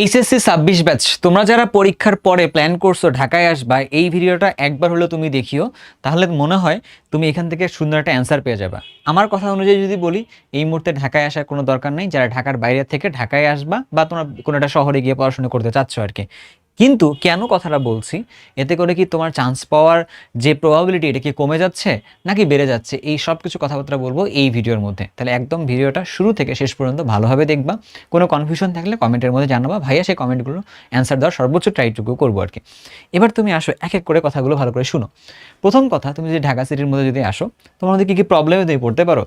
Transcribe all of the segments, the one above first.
HSC 26 batch তোমরা যারা পরীক্ষার পরে প্ল্যান করছো ঢাকায় আসবা, এই ভিডিওটা একবার হলেও তুমি দেখিও, তাহলে মনে হয় তুমি এখান থেকে সুন্দর একটা অ্যান্সার পেয়ে যাবা। আমার কথা অনুযায়ী যদি বলি, এই মুহূর্তে ঢাকায় আসার কোনো দরকার নেই। যারা ঢাকার বাইরে থেকে ঢাকায় আসবা বা তোমরা কোনো একটা শহরে গিয়ে পড়াশোনা করতে চাচ্ছ আর কি। কিন্তু কেন কথাটা বলছি, এতে করে কি তোমার চান্স পাওয়ার যে প্রবাবিলিটি এটা কি কমে যাচ্ছে নাকি বেড়ে যাচ্ছে, এই সব কিছু কথাবার্তা বলবো এই ভিডিওর মধ্যে। তাহলে একদম ভিডিওটা শুরু থেকে শেষ পর্যন্ত ভালোভাবে দেখবা। কোনো কনফিউশন থাকলে কমেন্টের মধ্যে জানাবা, ভাইয়া সেই কমেন্টগুলো অ্যান্সার দেওয়ার সর্বোচ্চ ট্রাইটুকু করবো আর কি। এবার তুমি আসো, এক এক করে কথাগুলো ভালো করে শুনো। প্রথম কথা, তুমি যদি ঢাকা সিটির মধ্যে যদি আসো, তোমার মধ্যে কী কী প্রবলেমে তুমি পড়তে পারো।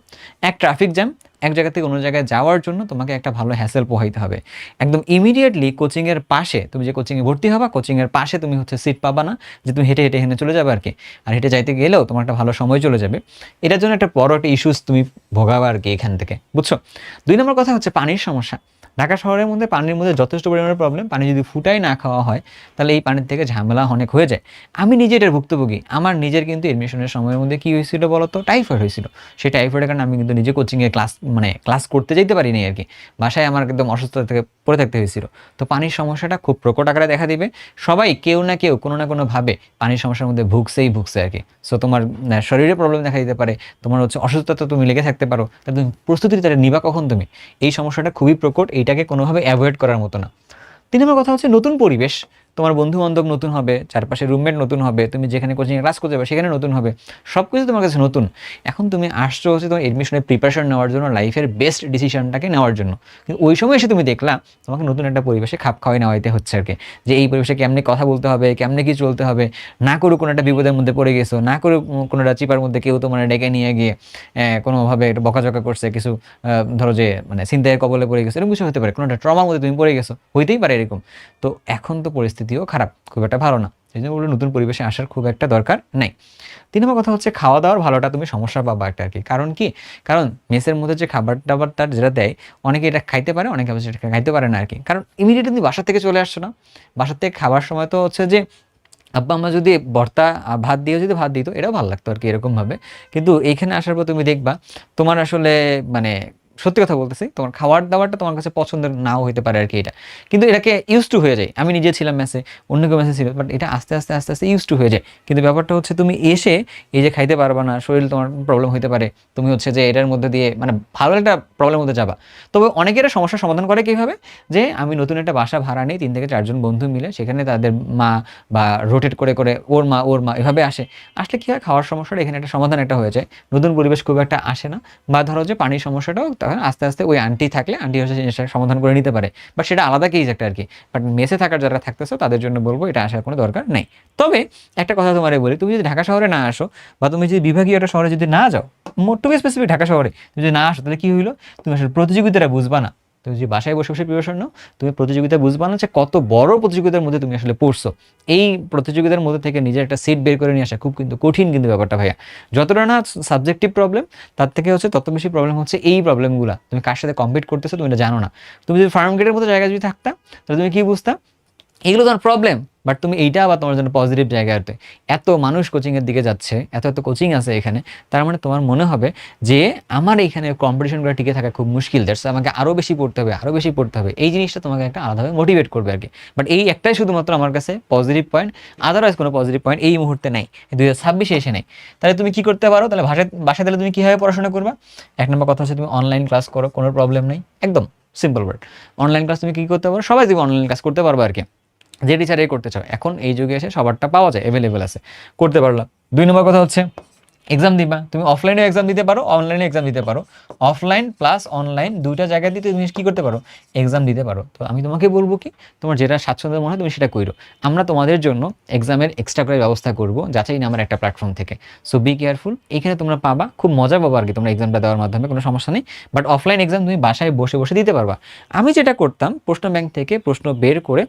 এক, ট্রাফিক জ্যাম। এক জায়গা থেকে অন্য জায়গায় যাওয়ার জন্য তোমাকে একটা ভালো হ্যাসেল পোহাইতে হবে। একদম ইমিডিয়েটলি কোচিংয়ের পাশে, তুমি যে কোচিংয়ে ভর্তি হবা, কোচিংয়ের পাশে তুমি সিট পাবা না, যে তুমি হেঁটে হেঁটে হেঁটে চলে যাবে আর কি। আর হেঁটে যাইতে গেলেও তোমার একটা ভালো সময় চলে যাবে। এটার জন্য একটা বড় একটা ইস্যুস তুমি ভোগাবা আর কি এখান থেকে, বুঝছো। 2 নম্বর কথা হচ্ছে পানির সমস্যা। ঢাকা শহরের মধ্যে পানির মধ্যে যথেষ্ট পরিমাণে প্রবলেম। পানি যদি ফুটাই না খাওয়া হয়, তাহলে এই পানির থেকে ঝামেলা অনেক হয়ে যায়। আমি নিজে এটার ভুক্তভোগী। আমার নিজের কিন্তু এডমিশনের সময়ের মধ্যে কী হয়েছিল বলো তো, টাইফয়েড হয়েছিল। সেই টাইফয়েডের কারণে আমি কিন্তু নিজে কোচিংয়ে ক্লাস করতে যেতে পারিনি আর কি। বাসায় আমার একদম অসুস্থতা থেকে পড়ে থাকতে হয়েছিল। তো পানির সমস্যাটা খুব প্রকট আকারে দেখা দিবে। সবাই কেউ না কেউ কোনো না কোনোভাবে পানির সমস্যার মধ্যে ভুগছে আর কি। সো তোমার শরীরে প্রবলেম দেখা দিতে পারে, তোমার অসুস্থতা তুমি লেগে থাকতে পারো। তা তুমি প্রস্তুতি তারা নিবা কখন তুমি? এই সমস্যাটা খুবই প্রকট, এইটাকে কোনোভাবে অ্যাভয়েড করার মতো না। 3 নম্বর কথা হচ্ছে নতুন পরিবেশ। তোমার বন্ধু-বান্ধব নতুন হবে, চারপাশে রুমমেট নতুন হবে, তুমি যেখানে কোচিংয়ে ক্লাস করতে যাবে সেখানে নতুন হবে, সব কিছু তোমার কাছে নতুন। এখন তুমি আসছো হচ্ছে তোমার এডমিশনের প্রিপারেশন নেওয়ার জন্য, লাইফের বেস্ট ডিসিশনটাকে নেওয়ার জন্য। কিন্তু ওই সময় এসে তুমি দেখলা তোমাকে নতুন একটা পরিবেশে খাপ খাওয়াই নেওয়াইতে হচ্ছে আর কি। যে এই পরিবেশে কেমনে কথা বলতে হবে, কেমনে কি চলতে হবে, না করে কোনো একটা বিপদের মধ্যে পড়ে গেছো, না করে কোনো একটা চিপার মধ্যে কেউ তোমার ডেকে নিয়ে গিয়ে কোনোভাবে একটা বকাঝকা করছে, কিছু ধরো যে ছিনতাইয়ের কবলে পড়ে গেছো, এরকম কিছু হতে পারে। কোনো একটা ট্রমার মধ্যে তুমি পড়ে গেছো, হইতেই পারে এরকম। তো এখন তো পরিস্থিতিও খারাপ, খুব একটা ভালো না। এই জন্য বললো নতুন পরিবেশে আসার খুব একটা দরকার নাই। 3 নম্বর কথা হচ্ছে খাওয়া দাওয়ার ভালোটা তুমি সমস্যা পাবা একটা আর কি। কারণ কি, কারণ মেসের মধ্যে যে খাবার টাবারটা যেটা দেয়, অনেকে এটা খাইতে পারে, অনেকে সেটা খাইতে পারে না আর কি। কারণ ইমিডিয়েটলি তুমি বাসা থেকে চলে আসছো না, বাসার থেকে খাবার সময় তো হচ্ছে যে আব্বা আম্মা যদি ভর্তা ভাত দিয়েও যদি ভাত দিত, এটাও ভালো লাগতো আর কি এরকমভাবে। কিন্তু এইখানে আসার পর তুমি দেখবা তোমার আসলে মানে সত্যি কথা বলতেছি, তোমার খাবার দাবারটা তোমার কাছে পছন্দের নাও হইতে পারে আর কি এটা। কিন্তু এটাকে ইউজ টু হয়ে যায়। আমি নিজে ছিলাম মেসে, অন্য কেউ মেসে ছিল, বাট এটা আস্তে আস্তে আস্তে আস্তে ইউজ টু হয়ে যায়। কিন্তু ব্যাপারটা হচ্ছে তুমি এসে এই যে খাইতে পারবা না, শরীর তোমার প্রবলেম হইতে পারে, তুমি হচ্ছে যে এটার মধ্যে দিয়ে ভালো একটা প্রবলেমের মধ্যে যাবা। তবে অনেকের সমস্যার সমাধান করে কীভাবে, যে আমি নতুন একটা বাসা ভাড়া নিই, 3 থেকে 4 জন বন্ধু মিলে, সেখানে তাদের মা বা রোটেট করে করে ওর মা এভাবে আসলে কী হয়, খাওয়ার সমস্যাটা এখানে একটা সমাধান একটা হয়ে যায়। নতুন পরিবেশ খুব একটা আসে না। বা ধরো যে পানির সমস্যাটাও তখন আস্তে আস্তে ওই আন্টি থাকলে আন্টি হচ্ছে জিনিসটা সমাধান করে নিতে পারে, বাট সেটা আলাদা কেস একটা আর কি। বাট মেসে থাকার যারা থাকতেছো তাদের জন্য বলবো এটা আসার কোনো দরকার নেই। তবে একটা কথা তোমারে বলি, তুমি যদি ঢাকা শহরে না আসো, বা তুমি যদি বিভাগীয় একটা শহরে যদি না যাও, মোট টু বি স্পেসিফিক ঢাকা শহরে যদি না আসো, তাহলে কী হইলো, তুমি আসলে প্রতিযোগিতাটা বুঝবা না। তুমি যদি বাসায় বসে বসে প্রিপারেশন নাও, তুমি প্রতিযোগিতা বুঝবা না যে কত বড় প্রতিযোগিতার মধ্যে তুমি আসলে পড়ছো। এই প্রতিযোগিতার মধ্যে থেকে নিজের একটা সিট বের করে নিয়ে আসা খুব কিন্তু কঠিন কিন্তু ব্যাপারটা ভাইয়া। যতটা না সাবজেক্টিভ প্রবলেম, তার থেকে হচ্ছে তত বেশি প্রবলেম হচ্ছে এই প্রবলেমগুলো, তুমি কার সাথে কম্পিট করতেছো তুমি এটা জানো না। তুমি যদি ফার্ম গেটের মতো জায়গায় যদি থাকতা, তাহলে তুমি কী বুঝতা, এগুলো তোমার প্রবলেম, বাট তুমি এইটা আবার তোমার জন্য পজিটিভ জায়গাতে। এত মানুষ কোচিংয়ের দিকে যাচ্ছে, এত কোচিং আছে এখানে, তার মানে তোমার মনে হবে যে আমার এইখানে কম্পিটিশনগুলো টিকে থাকা খুব মুশকিল, দ্যাটস আমাকে আরও বেশি পড়তে হবে, আরও বেশি পড়তে হবে। এই জিনিসটা তোমাকে একটা আলাদাভাবে মোটিভেট করবে আর কি। বাট এই একটাই শুধুমাত্র আমার কাছে পজিটিভ পয়েন্ট, আদারওয়াইজ কোনো পজিটিভ পয়েন্ট এই মুহূর্তে নাই, 2026 এসে নেই। তাহলে তুমি কী করতে পারো, তাহলে বাসায় তাহলে তুমি কীভাবে পড়াশোনা করবা? 1 নম্বর কথা হচ্ছে তুমি অনলাইন ক্লাস করো, কোনো প্রবলেম নেই, একদম সিম্পল ওয়ার্ড। অনলাইন ক্লাস তুমি কী করতে পারো, সবাই তুমি অনলাইন ক্লাস করতে পারবে আর কি। যে টিচারে করতে চাও, এখন এই যুগে এসে সবারটা পাওয়া যায়, অ্যাভেলেবেল আছে, করতে পারলাম। 2 নম্বর কথা হচ্ছে এক্সাম দিবা। তুমি অফলাইনে এক্সাম দিতে পারো, অনলাইনে এক্সাম দিতে পারো। অফলাইন প্লাস অনলাইন দুইটা জায়গায় দিয়ে তুমি কী করতে পারো, এক্সাম দিতে পারো। তো আমি তোমাকে বলবো কি, তোমার যেটা স্বাচ্ছন্দ্য মনে হয় তুমি সেটা করো। আমরা তোমাদের জন্য এক্সামের এক্সট্রা করে ব্যবস্থা করবো, যাচাই না আমার একটা প্ল্যাটফর্ম থেকে। সো বি কেয়ারফুল, এখানে তোমরা পাবা, খুব মজা পাবো আর কি তোমরা এক্সামটা দেওয়ার মাধ্যমে, কোনো সমস্যা নেই। বাট অফলাইন এক্সাম তুমি বাসায় বসে বসে দিতে পারবা। আমি যেটা করতাম, প্রশ্ন ব্যাংক থেকে প্রশ্ন বের করে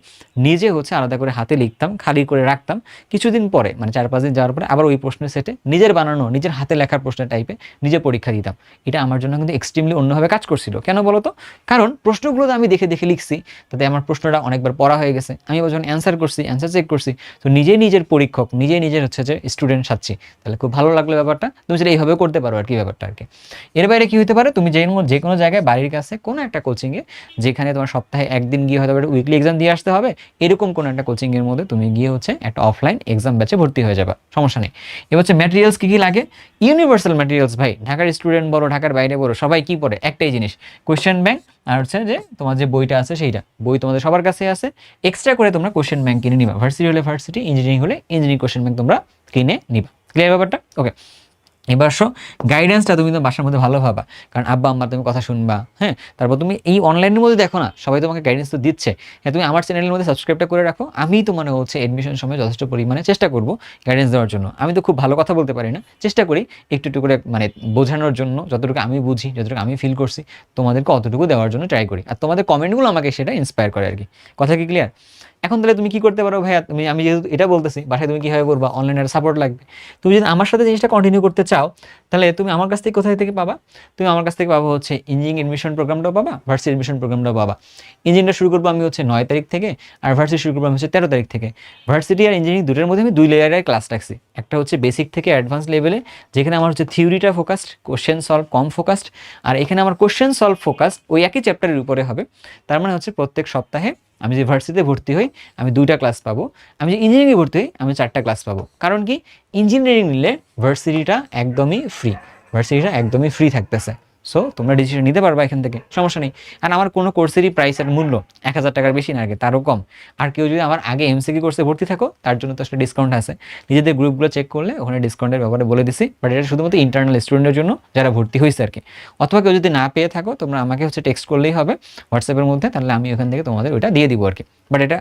নিজে হচ্ছে আলাদা করে হাতে লিখতাম, খালি করে রাখতাম। কিছুদিন পরে 4-5 দিন যাওয়ার পরে আবার ওই প্রশ্নের সেটে নিজের বানানো নিজের হাতে লেখার প্রশ্ন টাইপে নিজে পরীক্ষা দিতাম। এটা আমার জন্য কিন্তু এক্সট্রিমলি অন্যভাবে কাজ করছিল। কেন বলো তো? কারণ প্রশ্নগুলো তো আমি দেখে দেখে লিখছি, তাতে আমার প্রশ্নটা অনেকবার পড়া হয়ে গেছে, আমি যখন অ্যান্সার করছি, অ্যান্সার চেক করছি, তো নিজেই নিজের পরীক্ষক, নিজেই নিজের হচ্ছে যে স্টুডেন্ট সাচ্ছি। তাহলে খুব ভালো লাগলো ব্যাপারটা। তুমি সেটা এইভাবে করতে পারো আর কি ব্যাপারটা আর কি। এর বাইরে কি হতে পারে, তুমি যে কোনো জায়গায় বাড়ির কাছে কোনো একটা কোচিংয়ে, যেখানে তোমার সপ্তাহে একদিন গিয়ে হয়তো উইকলি এক্সাম দিয়ে আসতে হবে, এরকম কোনো একটা কোচিংয়ের মধ্যে তুমি গিয়ে হচ্ছে একটা অফলাইন এক্সাম ব্যাচে ভর্তি হয়ে যাবে, সমস্যা নেই। এবার হচ্ছে ম্যাটেরিয়ালস কী কী লাগে, ইউনিভার্সাল ম্যাটেরিয়ালস ভাই, ঢাকার স্টুডেন্ট বলো, ঢাকার বাইরে বলো, সবাই কি পড়ে একটাই জিনিস, কোয়েশ্চেন ব্যাংক। আর হচ্ছে যে তোমার যে বইটা আছে সেইটা, বই তোমাদের সবার কাছে আছে, এক্সট্রা করে তোমরা কোয়েশ্চেন ব্যাংক কিনে নিবা, ভার্সিটি হলে ভার্সিটি, ইঞ্জিনিয়ারিং হলে ইঞ্জিনিয়ারিং কোয়েশ্চেন ব্যাংক তোমরা কিনে নিবা। ক্লিয়ার ব্যাপারটা? ওকে। এবার আসো, গাইডেন্সটা তুমি তো বাসার মধ্যে ভালো ভাবা, কারণ আব্বা আম্মা তুমি কথা শুনবা, হ্যাঁ। তারপর তুমি এই অনলাইনের মধ্যে দেখো না, সবাই তোমাকে গাইডেন্স তো দিচ্ছে, হ্যাঁ। তুমি আমার চ্যানেলের মধ্যে সাবস্ক্রাইবটা করে রাখো, আমি তো মানে হচ্ছে এডমিশন সময় যথেষ্ট পরিমাণে চেষ্টা করবো গাইডেন্স দেওয়ার জন্য। আমি তো খুব ভালো কথা বলতে পারি না, চেষ্টা করি একটু একটু করে মানে বোঝানোর জন্য, যতটুকু আমি বুঝি, যতটুকু আমি ফিল করছি তোমাদেরকে অতটুকু দেওয়ার জন্য ট্রাই করি, আর তোমাদের কমেন্টগুলো আমাকে সেটা ইন্সপায়ার করে আর কি। কথা কি ক্লিয়ার? এখন তাহলে তুমি কি করতে পারো ভাইয়া, আমি যেহেতু এটা বলতেছি, বাসায় তুমি কীভাবে করবা, অনলাইনের সাপোর্ট লাগবে। তুমি যদি আমার সাথে জিনিসটা কন্টিনিউ করতে চাও, তাহলে তুমি আমার কাছ থেকে কোথায় থেকে পাবা? তুমি আমার কাছ থেকে পাবো হচ্ছে ইঞ্জিনিয়ারিং এডমিশন প্রোগ্রামটাও পাবা, ভার্সিটি এডমিশন প্রোগ্রামটাও পাবা। ইঞ্জিনিয়ারিংটা শুরু করবো আমি হচ্ছে 9 তারিখ থেকে, আর ভার্সিটি শুরু করবো আমি হচ্ছে 13 তারিখ থেকে। ভার্সিটি আর ইঞ্জিনিয়ারিং দুটোর মধ্যে আমি 2 লেয়ারের ক্লাস রাখছি। একটা হচ্ছে বেসিক থেকে অ্যাডভান্স লেভেলে, যেখানে আমার হচ্ছে থিওরিটা ফোকাসড, কোশ্চেন সলভ কম ফোকাসড। আর এখানে আমার কোশ্চেন সলভ ফোকাস ওই একই চ্যাপ্টারের উপরে হবে। তার মানে হচ্ছে প্রত্যেক সপ্তাহে আমি যে ভার্সিটিতে ভর্তি হই আমি 2টা ক্লাস পাবো, আমি যে ইঞ্জিনিয়ারিংয়ে ভর্তি হই আমি 4টা ক্লাস পাবো। কারণ কি, ইঞ্জিনিয়ারিং নিলে ভার্সিটিটা একদমই ফ্রি থাকতেছে। সো তোমরা ডিসিশন নিতে পারবা এখান থেকে, সমস্যা নেই। আর আমার কোনো কোর্সেরই প্রাইসের মূল্য 1000 টাকার বেশি না আগে, তারও কম। আর কেউ যদি আমার আগে এমসিকিউ কোর্সে ভর্তি থাকো, তার জন্য তো একটা ডিসকাউন্ট আছে, নিজেদের গ্রুপগুলো চেক করলে ওখানে ডিসকাউন্টের ব্যাপারে বলে দিছি। বাট এটা শুধুমাত্র ইন্টারনাল স্টুডেন্টের জন্য যারা ভর্তি হয়েছে আর কি। অথবা কেউ যদি না পেয়ে থাকো, তোমরা আমাকে হচ্ছে টেক্সট করলেই হবে হোয়াটসঅ্যাপের মধ্যে, তাহলে আমি ওখান থেকে তোমাদের ওইটা দিয়ে দিব আর কি। বাট এটা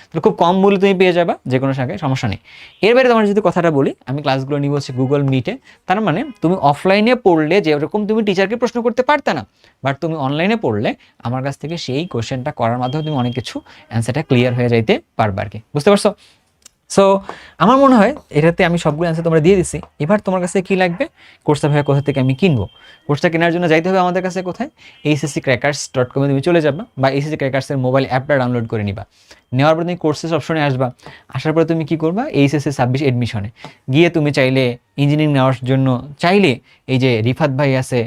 তাহলে খুব কম মূল্যে তুমি পেয়ে যাবা যে কোনো শাখায়, সমস্যা নেই। এর বাইরে তোমার যদি কথাটা বলি, আমি ক্লাসগুলো নিব হচ্ছে গুগল মিটে। তার মানে তুমি অফলাইনে পড়লে যেরকম তুমি টিচারকে প্রশ্ন করতে পারতে না, বাট তুমি অনলাইনে পড়লে আমার কাছ থেকে সেই কোশ্চেনটা করার মাধ্যমে তুমি অনেক কিছু অ্যান্সারটা ক্লিয়ার হয়ে যাইতে পারবে আর কি। বুঝতে পারছো? সো আমার মনে হয় এটাতে আমি সবগুলো অ্যান্সার তোমরা দিয়ে দিছি। এবার তোমার কাছে কী লাগবে, কোর্সটা ভাইয়া কোথা থেকে আমি কিনবো? কোর্সটা কেনার জন্য যাইতে হবে আমাদের কাছে কোথায়, hsccrackers.com তুমি চলে যাবা, বা HSC Crackers-এর মোবাইল অ্যাপটা ডাউনলোড করে নিবা। নেওয়ার পর তুমি কোর্সেস অপশনে আসবা, আসার পরে তুমি কী করবা, HSC 26 এডমিশনে গিয়ে তুমি চাইলে ইঞ্জিনিয়ারিং নেওয়ার জন্য চাইলে এই যে রিফাত ভাই আছে,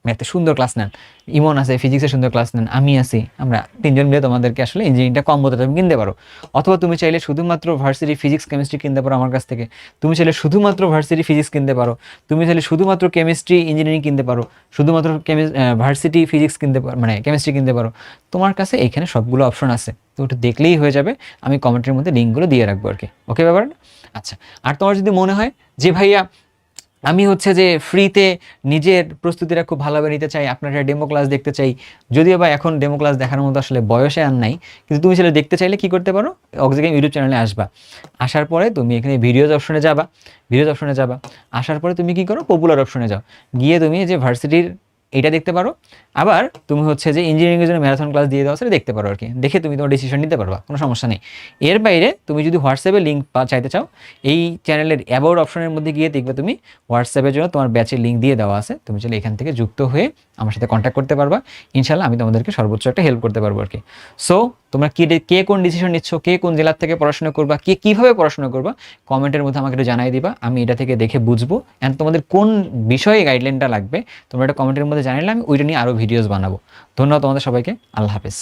ম্যাথে সুন্দর ক্লাস নেন, ইমন আছে ফিজিক্সে সুন্দর ক্লাস নেন, আমি আছি, আমরা 3জন মিলে তোমাদেরকে আসলে ইঞ্জিনিয়ারিংটা কম বোতে তুমি কিনতে পারো। অথবা তুমি চাইলে শুধুমাত্র ভার্সিটি ফিজিক্স কেমিস্ট্রি কিনতে পারো আমার কাছ থেকে, তুমি চাইলে শুধুমাত্র ভার্সিটি ফিজিক্স কিনতে পারো, তুমি চাইলে শুধুমাত্র কেমিস্ট্রি ইঞ্জিনিয়ারিং কিনতে পারো, শুধুমাত্র ভার্সিটি ফিজিক্স কিনতে পারো, মানে কেমিস্ট্রি কিনতে পারো। তোমার কাছে এখানে সবগুলো অপশন আছে, তো ওটা দেখলেই হয়ে যাবে। আমি কমেন্টের মধ্যে লিঙ্কগুলো দিয়ে রাখবো আর কি। ওকে ব্যাপার? আচ্ছা, আর তোমার যদি মনে হয় যে ভাইয়া আমি হচ্ছে যে ফ্রিতে নিজের প্রস্তুতিটা খুব ভালোভাবে নিতে চাই, আপনার ডেমো ক্লাস দেখতে চাই, যদিও বা এখন ডেমো ক্লাস দেখার মতো আসলে বয়সে আর নাই, কিন্তু তুমি সেটা দেখতে চাইলে কি করতে পারো, অক্সিগেম ইউটিউব চ্যানেলে আসবা। আসার পরে তুমি এখানে ভিডিওজ অপশনে যাবা, আসার পরে তুমি কি করো, পপুলার অপশনে যাও, গিয়ে তুমি যে ভার্সিটির এটা দেখতে পারো। আবার তুমি হচ্ছে যে ইঞ্জিনিয়ারিংয়ের জন্য ম্যারাথন ক্লাস দিয়ে দেওয়া সেটা দেখতে পারো আর কি। দেখে তুমি তোমার ডিসিশন নিতে পারবা, কোনো সমস্যা নেই। এর বাইরে তুমি যদি হোয়াটসঅ্যাপে লিঙ্ক চাইতে চাও, এই চ্যানেলের অ্যাবাউট অপশনের মধ্যে গিয়ে দেখবে তুমি হোয়াটসঅ্যাপের জন্য তোমার ব্যাচের লিঙ্ক দিয়ে দেওয়া আছে, তুমি চাইলে এখান থেকে যুক্ত হয়ে আমার সাথে কন্ট্যাক্ট করতে পারবা। ইনশাল্লাহ আমি তোমাদেরকে সর্বোচ্চ একটা হেল্প করতে পারবো আর কি। সো তোমরা কে কোন ডিসিশন নিচ্ছ, কে কোন জেলার থেকে পড়াশোনা করবা, কে কীভাবে পড়াশোনা করবা, কমেন্টের মধ্যে আমাকে একটু জানাই দিবা, আমি এটা থেকে দেখে বুঝবো। অ্যান্ড তোমাদের কোন বিষয়ে গাইডলাইনটা লাগবে তোমরা এটা কমেন্টের মধ্যে জানালে আমি ওইটা নিয়ে আরও ভিডিওস বানাবো। ধন্যবাদ তোমাদের সবাইকে, আল্লাহ হাফেজ।